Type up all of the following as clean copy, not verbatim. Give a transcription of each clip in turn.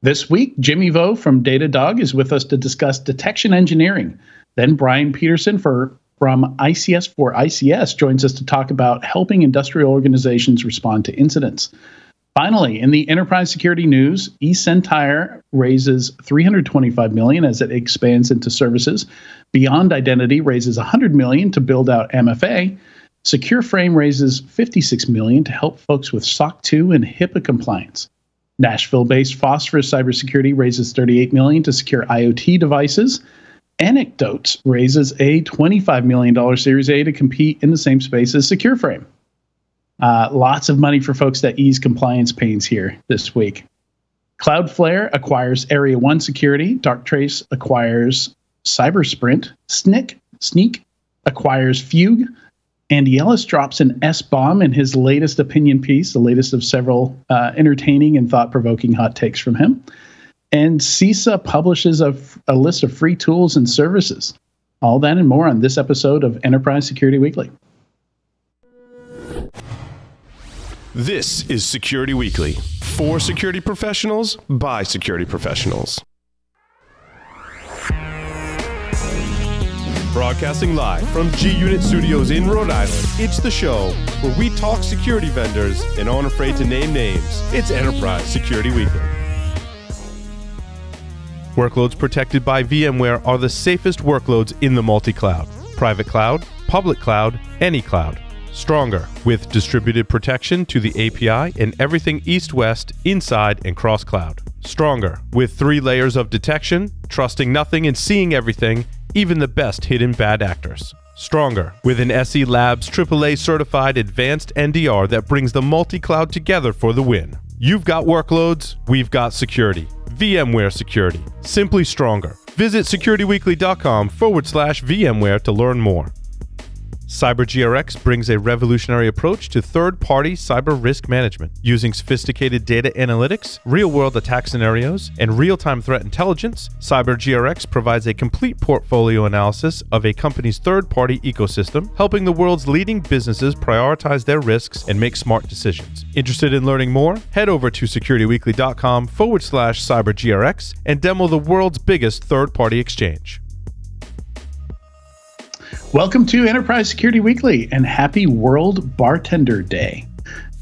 This week, Jimmy Vo from Datadog is with us to discuss detection engineering. Then Brian Peterson from ICS for ICS joins us to talk about helping industrial organizations respond to incidents. Finally, in the enterprise security news, eCentire raises $325 million as it expands into services. Beyond Identity raises $100 million to build out MFA. SecureFrame raises $56 million to help folks with SOC 2 and HIPAA compliance. Nashville-based Phosphorus Cybersecurity raises $38 million to secure IoT devices. Anecdotes raises a $25 million Series A to compete in the same space as SecureFrame. Lots of money for folks that ease compliance pains here this week. Cloudflare acquires Area 1 Security. Darktrace acquires Cybersprint. Sneak acquires Fugue. Andy Ellis drops an S-bomb in his latest opinion piece, the latest of several entertaining and thought-provoking hot takes from him. And CISA publishes a list of free tools and services. All that and more on this episode of Enterprise Security Weekly. This is Security Weekly, for security professionals, by security professionals. Broadcasting live from G-Unit Studios in Rhode Island, it's the show where we talk security vendors and aren't afraid to name names. It's Enterprise Security Weekly. Workloads protected by VMware are the safest workloads in the multi-cloud. Private cloud, public cloud, any cloud. Stronger, with distributed protection to the API and everything east-west, inside, and cross-cloud. Stronger, with 3 layers of detection, trusting nothing and seeing everything, even the best hidden bad actors. Stronger, with an SE Labs AAA certified advanced NDR that brings the multi-cloud together for the win. You've got workloads, we've got security. VMware Security. Simply stronger. Visit securityweekly.com/VMware to learn more. CyberGRX brings a revolutionary approach to third-party cyber risk management. Using sophisticated data analytics, real-world attack scenarios, and real-time threat intelligence, CyberGRX provides a complete portfolio analysis of a company's third-party ecosystem, helping the world's leading businesses prioritize their risks and make smart decisions. Interested in learning more? Head over to securityweekly.com/CyberGRX and demo the world's biggest third-party exchange. Welcome to Enterprise Security Weekly and happy World Bartender Day.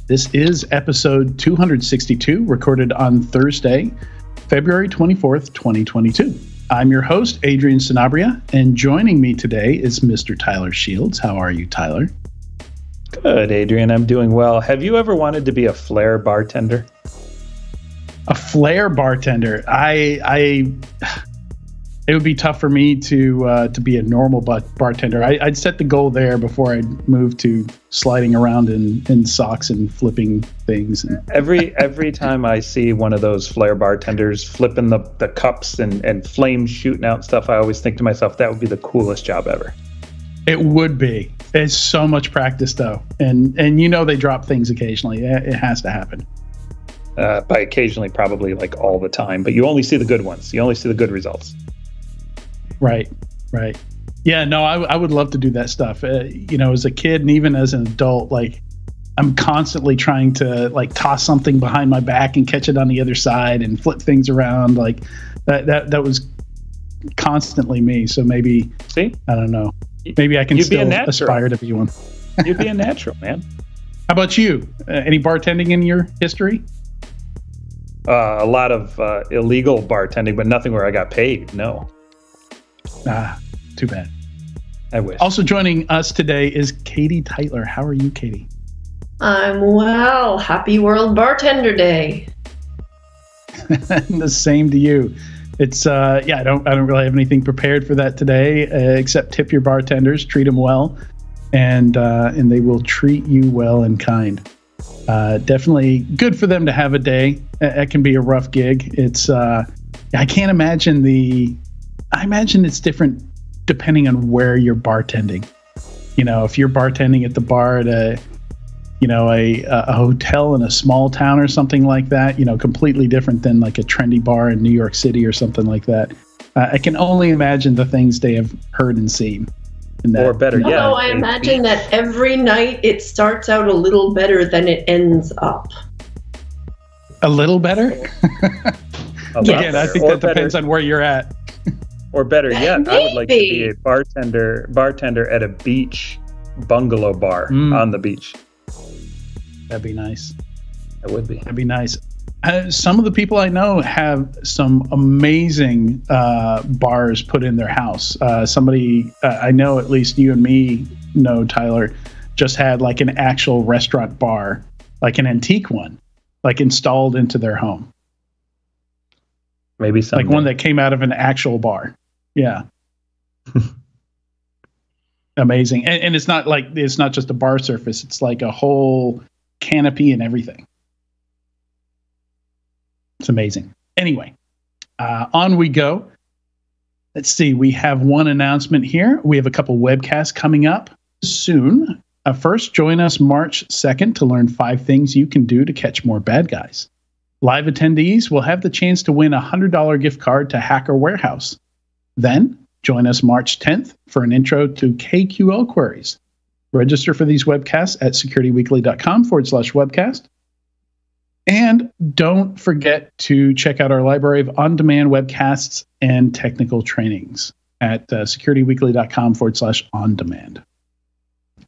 This is episode 262, recorded on Thursday, February 24th, 2022. I'm your host, Adrian Sanabria, and joining me today is Mr. Tyler Shields. How are you, Tyler? Good, Adrian. I'm doing well. Have you ever wanted to be a flair bartender? A flair bartender? It would be tough for me to be a normal bartender. I'd set the goal there before I'd move to sliding around in socks and flipping things. Every time I see one of those flair bartenders flipping the cups and flames shooting out stuff, I always think to myself, that would be the coolest job ever. It would be. It's so much practice, though. And they drop things occasionally. It has to happen. By occasionally, probably like all the time. But you only see the good ones. You only see the good results. Right. Yeah, no, I would love to do that stuff. As a kid and even as an adult, like I'm constantly trying to like toss something behind my back and catch it on the other side and flip things around. Like that was constantly me. So maybe, I don't know. Maybe I can still aspire to be one. You'd be a natural, man. How about you? Any bartending in your history? A lot of illegal bartending, but nothing where I got paid. No. Too bad. I wish. Also joining us today is Katie Tytler. How are you, Katie? I'm well. Happy World Bartender Day. The same to you. It's I don't really have anything prepared for that today, except tip your bartenders, treat them well, and they will treat you well and kind. Definitely good for them to have a day. It can be a rough gig. It's I can't imagine I imagine it's different depending on where you're bartending. If you're bartending at the bar at a hotel in a small town or something like that, completely different than like a trendy bar in New York City or something like that. I can only imagine the things they have heard and seen. Or better yet. Although I imagine that every night it starts out a little better than it ends up. A little better? Again, I think that depends on where you're at. Or better yet, I would like to be a bartender at a beach bungalow bar on the beach. That'd be nice. That would be. That'd be nice. Some of the people I know have some amazing bars put in their house. Somebody I know, at least you and me know, Tyler, just had like an actual restaurant bar, like an antique one, like installed into their home. Maybe someday. Like one that came out of an actual bar. Yeah. Amazing. And it's not just a bar surface. It's like a whole canopy and everything. It's amazing. Anyway, on we go. Let's see. We have one announcement here. We have a couple webcasts coming up soon. First, join us March 2nd to learn 5 things you can do to catch more bad guys. Live attendees will have the chance to win a $100 gift card to Hacker Warehouse. Then, join us March 10th for an intro to KQL queries. Register for these webcasts at securityweekly.com/webcast. And don't forget to check out our library of on-demand webcasts and technical trainings at securityweekly.com/on-demand.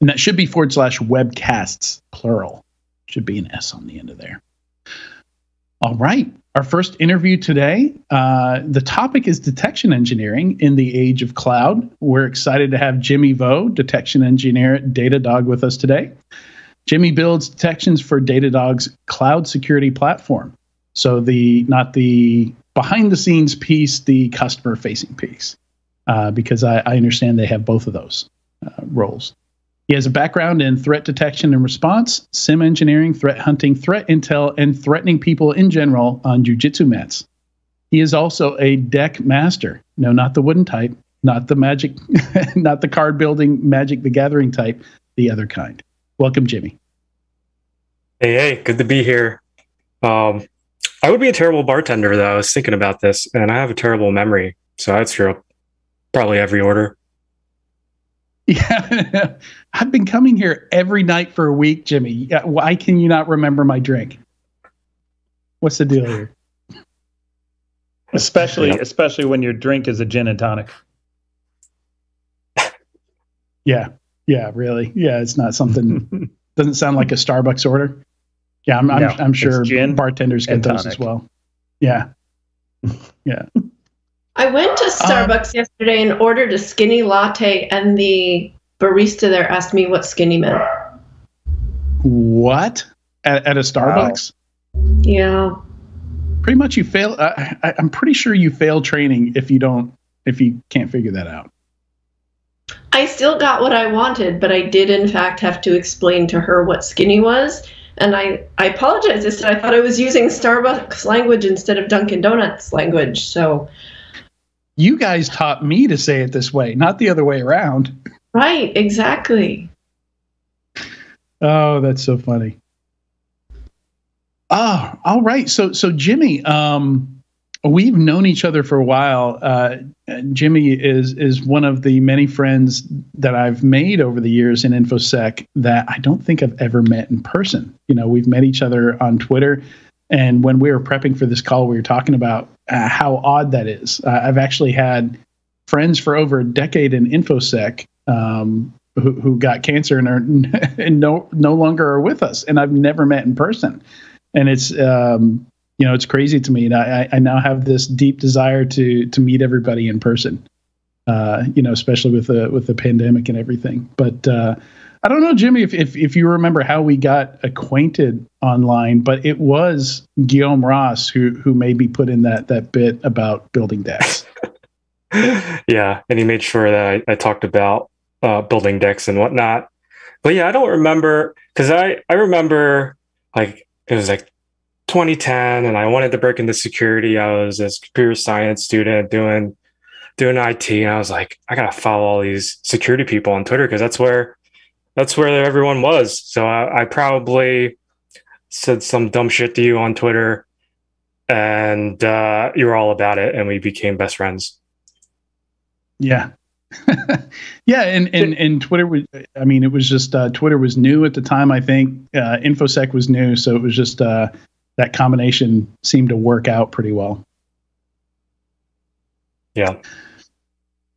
And that should be /webcasts, plural. Should be an S on the end of there. All right. Our first interview today, the topic is detection engineering in the age of cloud. We're excited to have Jimmy Vo, detection engineer at Datadog, with us today. Jimmy builds detections for Datadog's cloud security platform. So not the behind-the-scenes piece, the customer-facing piece, because I understand they have both of those roles. He has a background in threat detection and response, SIM engineering, threat hunting, threat intel, and threatening people in general on jujitsu mats. He is also a deck master. No, not the wooden type, not the magic, not the card building Magic the Gathering type, the other kind. Welcome, Jimmy. Hey, good to be here. I would be a terrible bartender, though. I was thinking about this, and I have a terrible memory, so I'd screw up probably every order. Yeah, I've been coming here every night for a week, Jimmy. Why can you not remember my drink? What's the deal here? Especially when your drink is a gin and tonic. Yeah, really. Yeah, it's not something. Doesn't sound like a Starbucks order. Yeah, I'm sure bartenders get those as well. Yeah. I went to Starbucks yesterday and ordered a skinny latte, and the barista there asked me what skinny meant. What? At a Starbucks? Wow. Yeah. Pretty much you fail. I'm pretty sure you fail training if you can't figure that out. I still got what I wanted, but I did in fact have to explain to her what skinny was. And I apologize. I said I thought I was using Starbucks language instead of Dunkin' Donuts language. So you guys taught me to say it this way, not the other way around. Right, exactly. Oh, that's so funny. Oh, all right. So Jimmy, we've known each other for a while. Jimmy is one of the many friends that I've made over the years in InfoSec that I don't think I've ever met in person. You know, we've met each other on Twitter. And when we were prepping for this call, we were talking about how odd that is. I've actually had friends for over a decade in InfoSec who got cancer and no longer are with us, and I've never met in person. And it's it's crazy to me. And I now have this deep desire to meet everybody in person. Especially with the pandemic and everything. But I don't know, Jimmy, if you remember how we got acquainted online, but it was Guillaume Ross who made me put in that bit about building decks. Yeah, and he made sure that I talked about building decks and whatnot. But yeah, I don't remember, because I remember like it was like 2010, and I wanted to break into security. I was a computer science student doing IT, and I was like, I gotta follow all these security people on Twitter because that's where everyone was. So I probably said some dumb shit to you on Twitter, and you were all about it, and we became best friends. Yeah. Yeah. And Twitter was, it was just, Twitter was new at the time. I think InfoSec was new. So it was just, that combination seemed to work out pretty well. Yeah.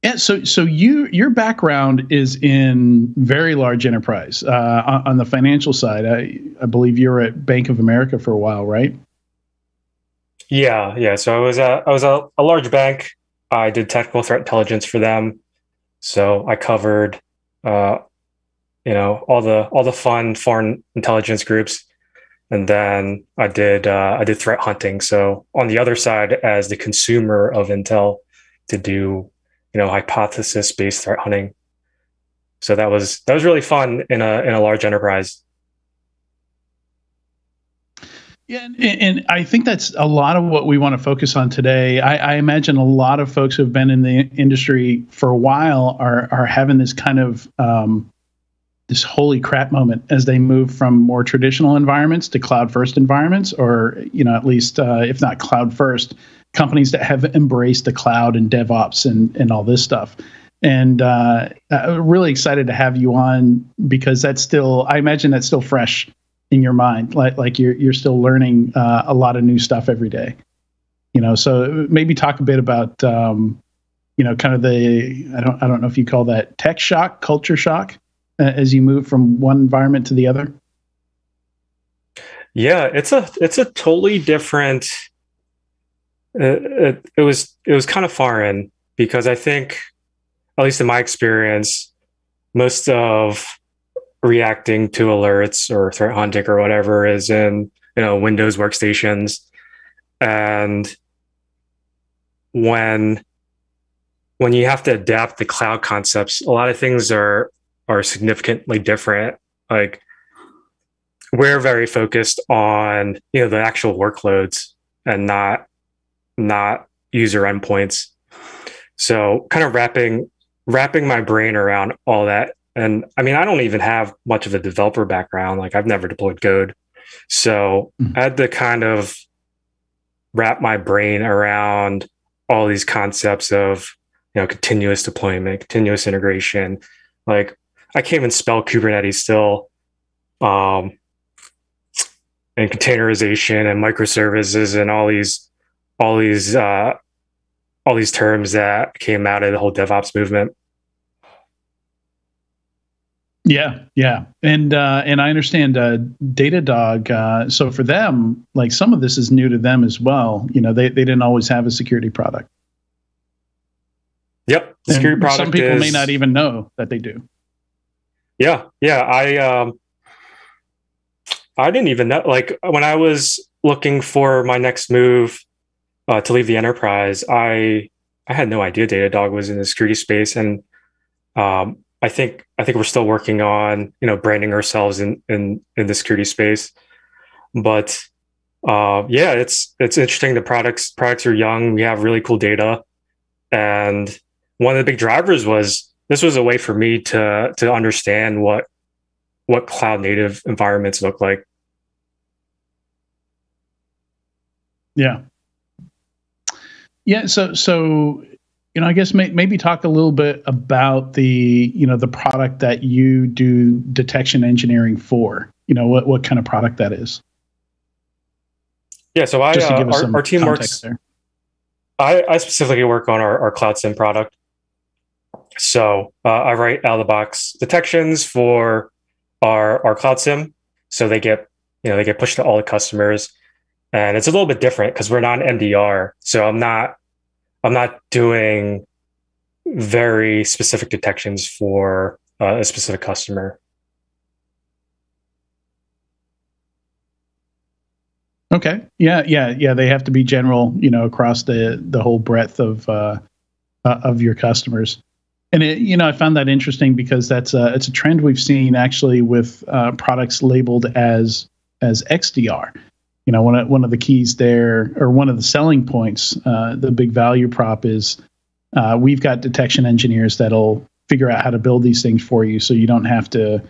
Yeah, so your background is in very large enterprise. On the financial side, I believe you were at Bank of America for a while, right? Yeah. So I was a large bank. I did technical threat intelligence for them. So I covered, all the fun foreign intelligence groups, and then I did threat hunting. So on the other side, as the consumer of intel, to do hypothesis based threat hunting. So that was really fun in a large enterprise. Yeah, and I think that's a lot of what we want to focus on today. I imagine a lot of folks who've been in the industry for a while are having this kind of this holy crap moment as they move from more traditional environments to cloud first environments, or at least if not cloud first, companies that have embraced the cloud and DevOps and all this stuff. And really excited to have you on, because I imagine that's still fresh in your mind, like you're still learning a lot of new stuff every day. So maybe talk a bit about kind of the I don't know if you call that tech shock, culture shock, as you move from one environment to the other. Yeah, it's a totally different. It was kind of foreign, because I think, at least in my experience, most of reacting to alerts or threat hunting or whatever is in Windows workstations, and when you have to adapt the cloud concepts, a lot of things are significantly different. Like, we're very focused on the actual workloads and not user endpoints. So kind of wrapping my brain around all that. And I mean, I don't even have much of a developer background. Like, I've never deployed code. So I had to kind of wrap my brain around all these concepts of, continuous deployment, continuous integration. Like, I can't even spell Kubernetes still, and containerization and microservices and all these terms that came out of the whole DevOps movement. Yeah, and I understand Datadog. So for them, like, some of this is new to them as well. They didn't always have a security product. Yep, the security product. Some people may not even know that they do. Yeah. I didn't even know. Like, when I was looking for my next move to leave the enterprise, I had no idea Datadog was in the security space, and I think we're still working on branding ourselves in the security space. But yeah, it's interesting. The products are young. We have really cool data, and one of the big drivers was this was a way for me to understand what cloud native environments look like. Yeah. So I guess maybe talk a little bit about the product that you do detection engineering for. What kind of product that is. Yeah, so our team works there. I specifically work on our Cloud SIEM product. So I write out of the box detections for our Cloud SIEM, so they get pushed to all the customers, and it's a little bit different because we're not an MDR. So I'm not doing very specific detections for a specific customer. Okay. Yeah. They have to be general, across the whole breadth of your customers. And I found that interesting because it's a trend we've seen actually with products labeled as XDR. One of the keys there, or one of the selling points, the big value prop is we've got detection engineers that'll figure out how to build these things for you, so you don't have to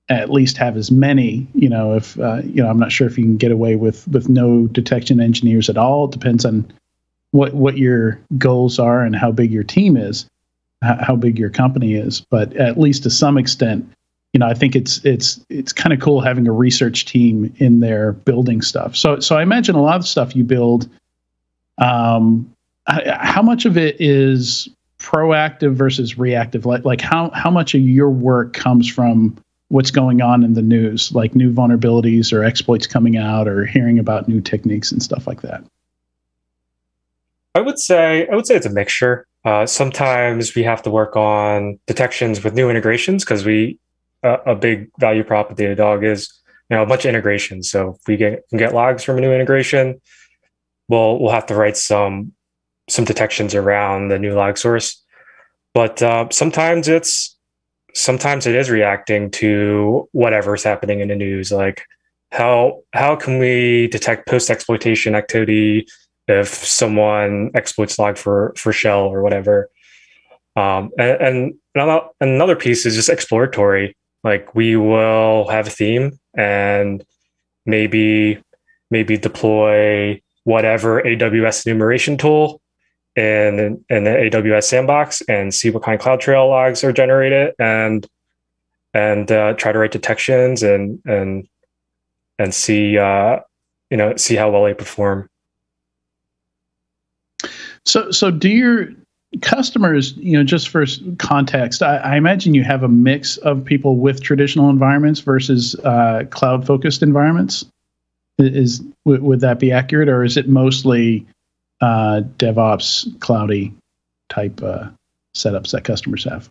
at least have as many. If I'm not sure if you can get away with no detection engineers at all. It depends on what your goals are and how big your team is, how big your company is. But at least to some extent, I think it's kind of cool having a research team in there building stuff. So I imagine a lot of stuff you build how much of it is proactive versus reactive? Like how much of your work comes from what's going on in the news, like new vulnerabilities or exploits coming out, or hearing about new techniques and stuff like that? I would say it's a mixture. Sometimes we have to work on detections with new integrations because a big value prop of Datadog is a bunch of integrations. So if we can get logs from a new integration, we'll have to write some detections around the new log source. But sometimes it is reacting to whatever's happening in the news. Like how can we detect post exploitation activity if someone exploits log for shell or whatever. And another piece is just exploratory. Like we will have a theme and maybe deploy whatever AWS enumeration tool in the AWS sandbox and see what kind of CloudTrail logs are generated and try to write detections and see how well they perform. So do your customers, just for context, I imagine you have a mix of people with traditional environments versus cloud-focused environments. Would that be accurate, or is it mostly DevOps, cloudy type setups that customers have?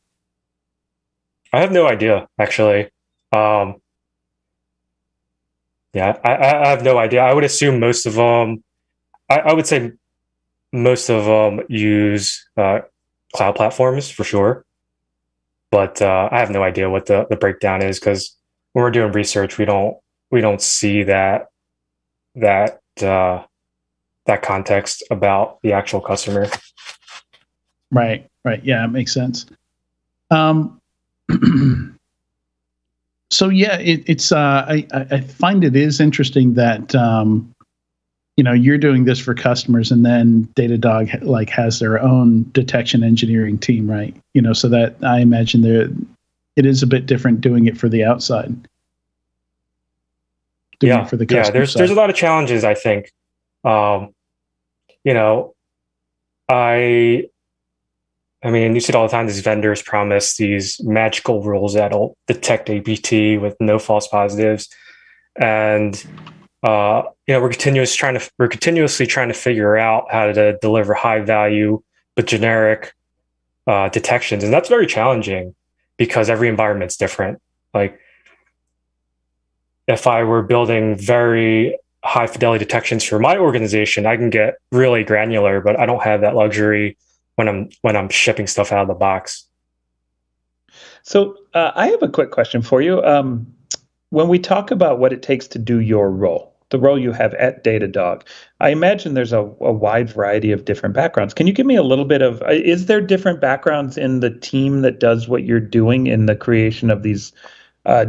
I have no idea, actually. I have no idea. I would assume most of them. I would say most of them use cloud platforms for sure, but I have no idea what the breakdown is because when we're doing research, we don't see that context about the actual customer. Right. Yeah, it makes sense. So yeah, it's I find it is interesting that you're doing this for customers, and then Datadog has their own detection engineering team, right? So that I imagine it is a bit different doing it for the outside. It for the customer there's a lot of challenges, I think. I mean, you see it all the time. These vendors promise these magical rules that'll detect APT with no false positives, and we're continuously trying to figure out how to deliver high value but generic detections, and that's very challenging because every environment's different. Like, if I were building very high fidelity detections for my organization, I can get really granular, but I don't have that luxury when I'm shipping stuff out of the box. So I have a quick question for you. When we talk about what it takes to do your role, the role you have at Datadog, I imagine there's a wide variety of different backgrounds. Can you give me a little bit of, is there different backgrounds in the team that does what you're doing in the creation of these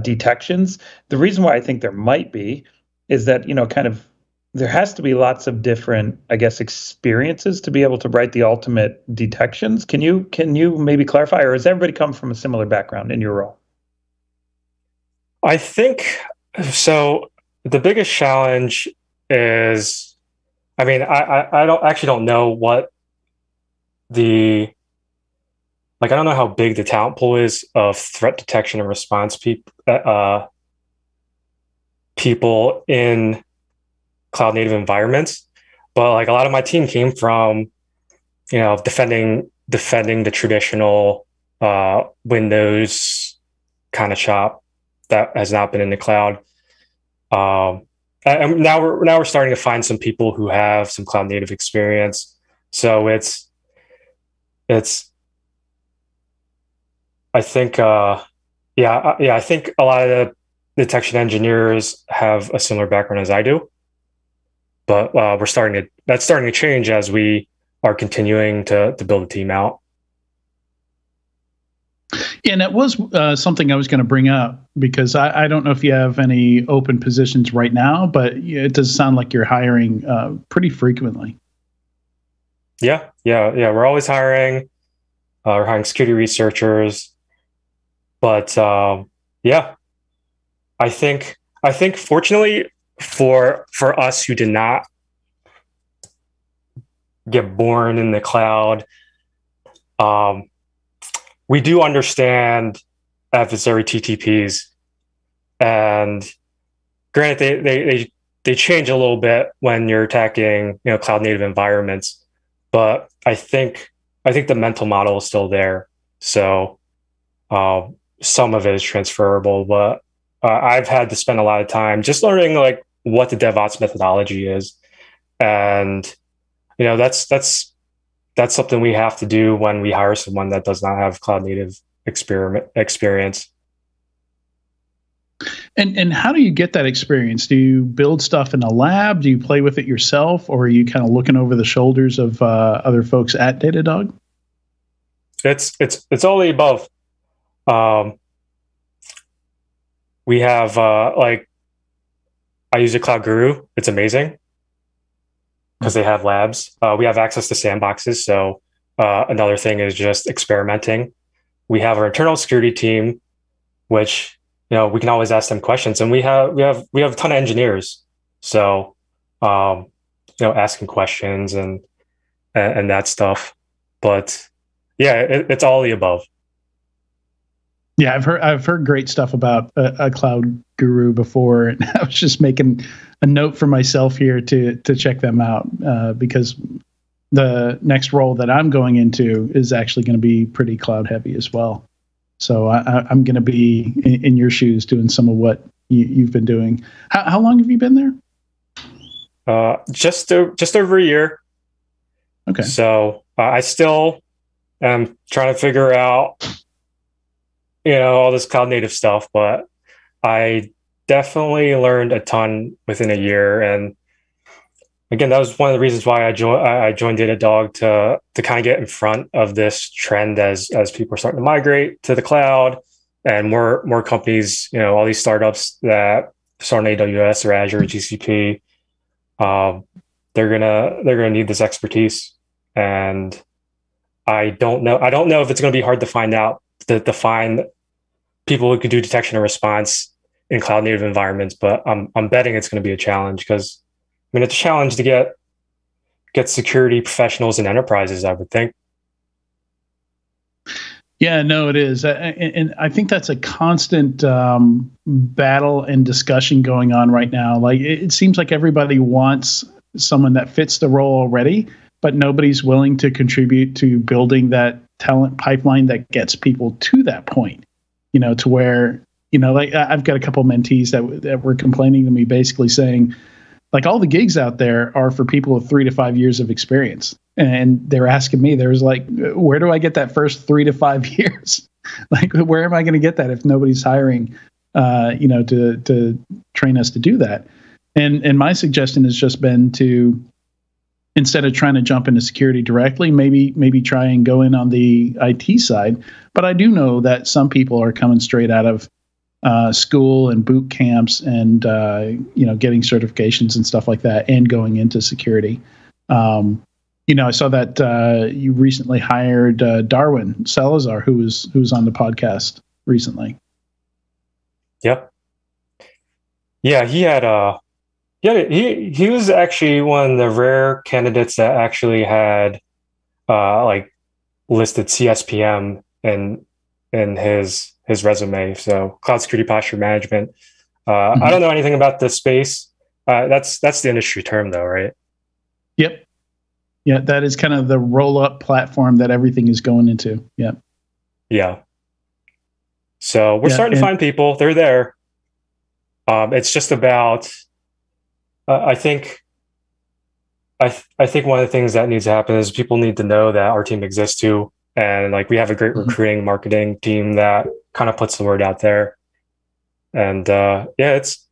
detections? The reason why I think there might be is that, there has to be lots of different, I guess, experiences to be able to write the ultimate detections. Can you maybe clarify, or does everybody come from a similar background in your role? I think so. The biggest challenge is, I mean, I don't know what I don't know how big the talent pool is of threat detection and response people in cloud native environments, but like a lot of my team came from, defending the traditional Windows kind of shop that has not been in the cloud. And now we're starting to find some people who have some cloud native experience. So it's I think I think a lot of the detection engineers have a similar background as I do, but that's starting to change as we are continuing to build a team out. Yeah, and that was something I was going to bring up, because I don't know if you have any open positions right now, but it does sound like you're hiring pretty frequently. Yeah. We're always hiring. We're hiring security researchers, but I think fortunately for us who did not get born in the cloud. We do understand adversary TTPs, and granted, they change a little bit when you're attacking cloud native environments, but I think the mental model is still there. So some of it is transferable, but I've had to spend a lot of time just learning like what the DevOps methodology is, and that's something we have to do when we hire someone that does not have cloud native experience. And how do you get that experience? Do you build stuff in a lab? Do you play with it yourself, or are you kind of looking over the shoulders of other folks at Datadog? It's all the above. We have I use a Cloud Guru. It's amazing because they have labs. We have access to sandboxes. So another thing is just experimenting. We have our internal security team, which we can always ask them questions, and we have a ton of engineers. So asking questions and that stuff. But yeah, it's all the above. Yeah, I've heard great stuff about a Cloud Guru before, and I was just making a note for myself here to check them out because the next role that I'm going into is actually going to be pretty cloud heavy as well. So I'm going to be in your shoes doing some of what you've been doing. How long have you been there? Just over a year. Okay. So I still am trying to figure out all this cloud native stuff, but I definitely learned a ton within a year. And again, that was one of the reasons why I joined Datadog to kind of get in front of this trend as people are starting to migrate to the cloud, and more companies, all these startups that start on AWS or Azure or GCP, they're gonna need this expertise. And I don't know if it's gonna be hard to find people who can do detection and response in cloud native environments, but I'm betting it's going to be a challenge because it's a challenge to get security professionals in enterprises, I would think. Yeah, no, it is. And I think that's a constant battle and discussion going on right now. Like it seems like everybody wants someone that fits the role already, but nobody's willing to contribute to building that talent pipeline that gets people to that point, to where, like I've got a couple of mentees that were complaining to me, basically saying, like, all the gigs out there are for people with 3 to 5 years of experience. And they're asking me, there's like, where do I get that first 3 to 5 years? Like, where am I going to get that if nobody's hiring, to train us to do that? And my suggestion has just been to, instead of trying to jump into security directly, maybe try and go in on the IT side. But I do know that some people are coming straight out of school and boot camps and getting certifications and stuff like that, and going into security. I saw that you recently hired Darwin Salazar, who was on the podcast recently. Yep. Yeah, he was actually one of the rare candidates that actually had listed CSPM in his resume. So cloud security posture management. I don't know anything about this space. That's the industry term though, right? Yep. Yeah, that is kind of the roll-up platform that everything is going into. Yeah. Yeah. So we're starting to find people. They're there. It's just about. I think one of the things that needs to happen is people need to know that our team exists too, and like we have a great recruiting marketing team that kind of puts the word out there. And it's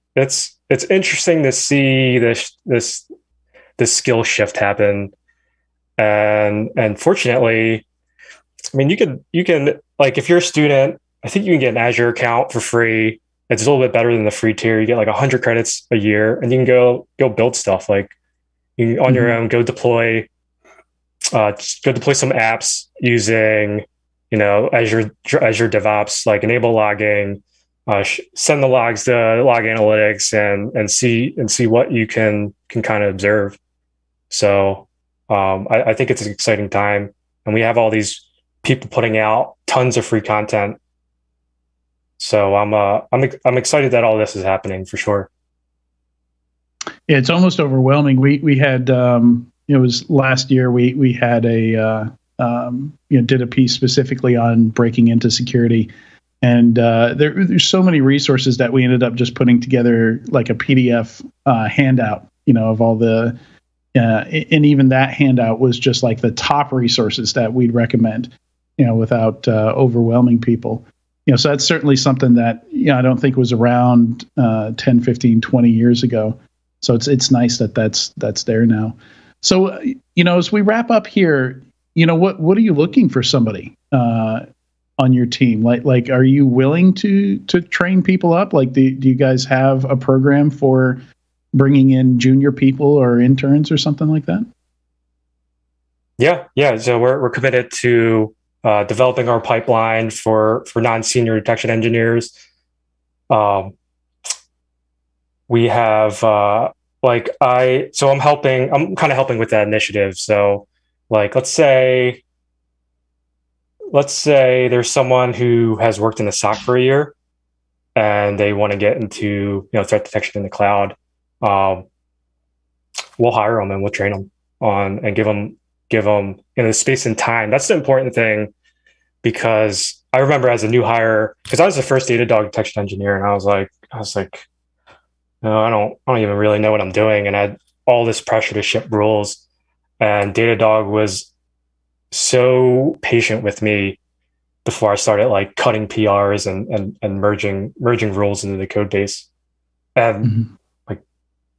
interesting to see this skill shift happen. And fortunately, you can like, if you're a student, I think you can get an Azure account for free. It's a little bit better than the free tier. You get like 100 credits a year, and you can go build stuff. Like you can, on your own, go deploy some apps using Azure DevOps, like enable logging, send the logs to Log Analytics, and see what you can kind of observe. So I think it's an exciting time, and we have all these people putting out tons of free content. So I'm excited that all this is happening for sure. Yeah, it's almost overwhelming. We had it was last year we had a did a piece specifically on breaking into security, and there's so many resources that we ended up just putting together like a PDF handout, of all the and even that handout was just like the top resources that we'd recommend, without overwhelming people. So that's certainly something that I don't think was around 10, 15, 20 years ago. So it's nice that that's there now. So as we wrap up here, what are you looking for somebody on your team? Like are you willing to train people up? Like do you guys have a program for bringing in junior people or interns or something like that? Yeah. So we're committed to developing our pipeline for non-senior detection engineers. We have I'm kind of helping with that initiative. So like, let's say there's someone who has worked in the SOC for a year and they want to get into, threat detection in the cloud. We'll hire them and we'll train them on and give them the space and time. That's the important thing, because I remember as a new hire, because I was the first Datadog detection engineer, and I was like, no, I don't even really know what I'm doing, and I had all this pressure to ship rules. And Datadog was so patient with me before I started like cutting PRs and merging rules into the code base. And like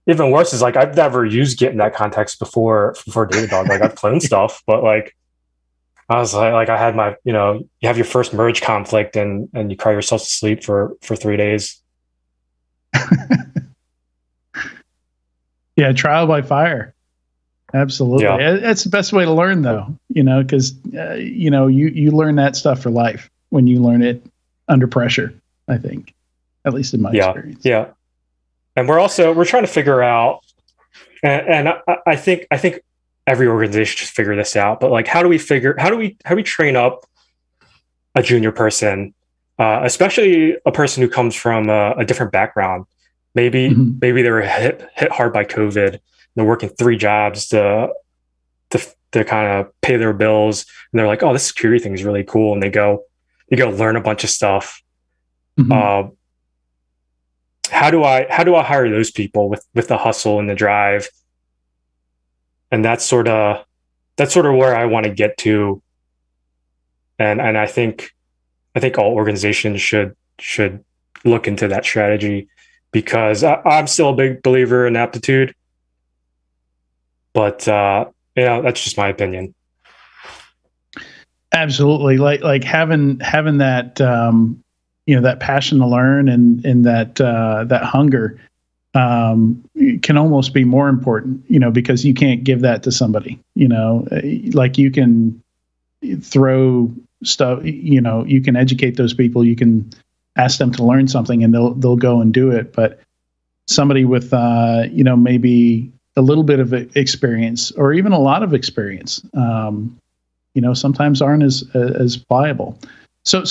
even worse is like I've never used Git in that context before Datadog. Like I've cloned stuff, but like I was like I had my, you have your first merge conflict and you cry yourself to sleep for 3 days. Yeah, trial by fire. Absolutely. Yeah. That's the best way to learn, though, because, you learn that stuff for life when you learn it under pressure, I think, at least in my experience. Yeah. And we're trying to figure out, and I think every organization should figure this out, but like, how do we train up a junior person, especially a person who comes from a different background? Maybe they were hit hard by COVID. They're working 3 jobs to kind of pay their bills, and they're like, "Oh, this security thing is really cool," and they go learn a bunch of stuff. How do I hire those people with the hustle and the drive? And that's sort of where I want to get to. And I think all organizations should look into that strategy, because I'm still a big believer in aptitude. But that's just my opinion. Absolutely, like having that that passion to learn and that hunger can almost be more important, because you can't give that to somebody. Like you can throw stuff. You can educate those people. You can ask them to learn something, and they'll go and do it. But somebody with maybe a little bit of experience or even a lot of experience, sometimes aren't as viable. So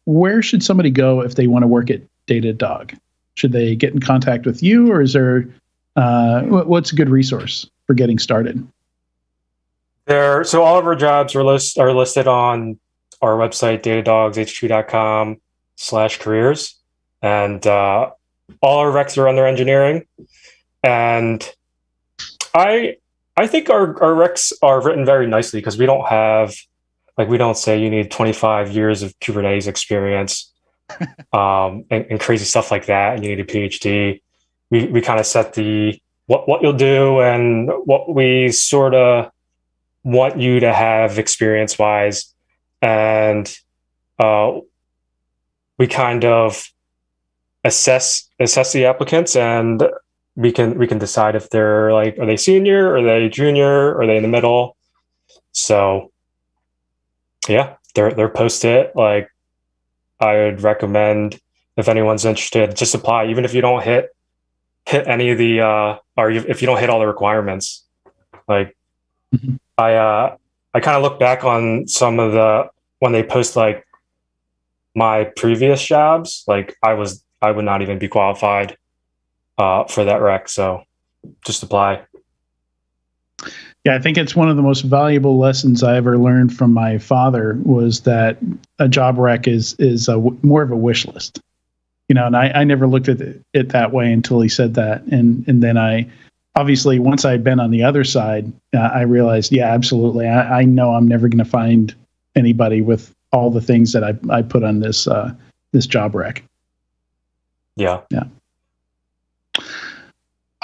where should somebody go if they want to work at Datadog? Should they get in contact with you, or is there what's a good resource for getting started? So all of our jobs are listed on our website, datadogshq.com/careers, and all our recs are under engineering. And I think our recs are written very nicely, because we don't say you need 25 years of Kubernetes experience and crazy stuff like that, and you need a PhD. We kind of set what you'll do and what we sort of want you to have experience wise, and we kind of assess the applicants, and we can decide if they're like, are they senior, are they junior, are they in the middle? So yeah, they're posted. Like I would recommend, if anyone's interested, just apply, even if you don't hit any of the or if you don't hit all the requirements. Like Mm-hmm. I kind of look back on some of when they post like my previous jobs, like I would not even be qualified for that rec. So just apply. Yeah, I think it's one of the most valuable lessons I ever learned from my father was that a job rec is more of a wish list. And I never looked at it that way until he said that. And then obviously, once I'd been on the other side, I realized, yeah, absolutely. I know I'm never going to find anybody with all the things that I put on this job rec. Yeah. Yeah.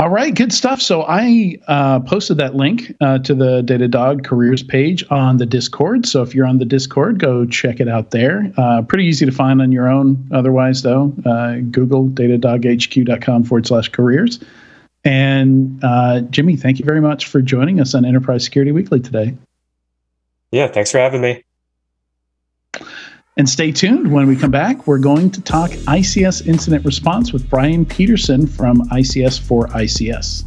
All right, good stuff. So I posted that link to the Datadog careers page on the Discord. So if you're on the Discord, go check it out there. Pretty easy to find on your own. Otherwise, though, Google datadoghq.com/careers. And Jimmy, thank you very much for joining us on Enterprise Security Weekly today. Yeah, thanks for having me. And stay tuned. When we come back, we're going to talk ICS incident response with Brian Peterson from ICS for ICS.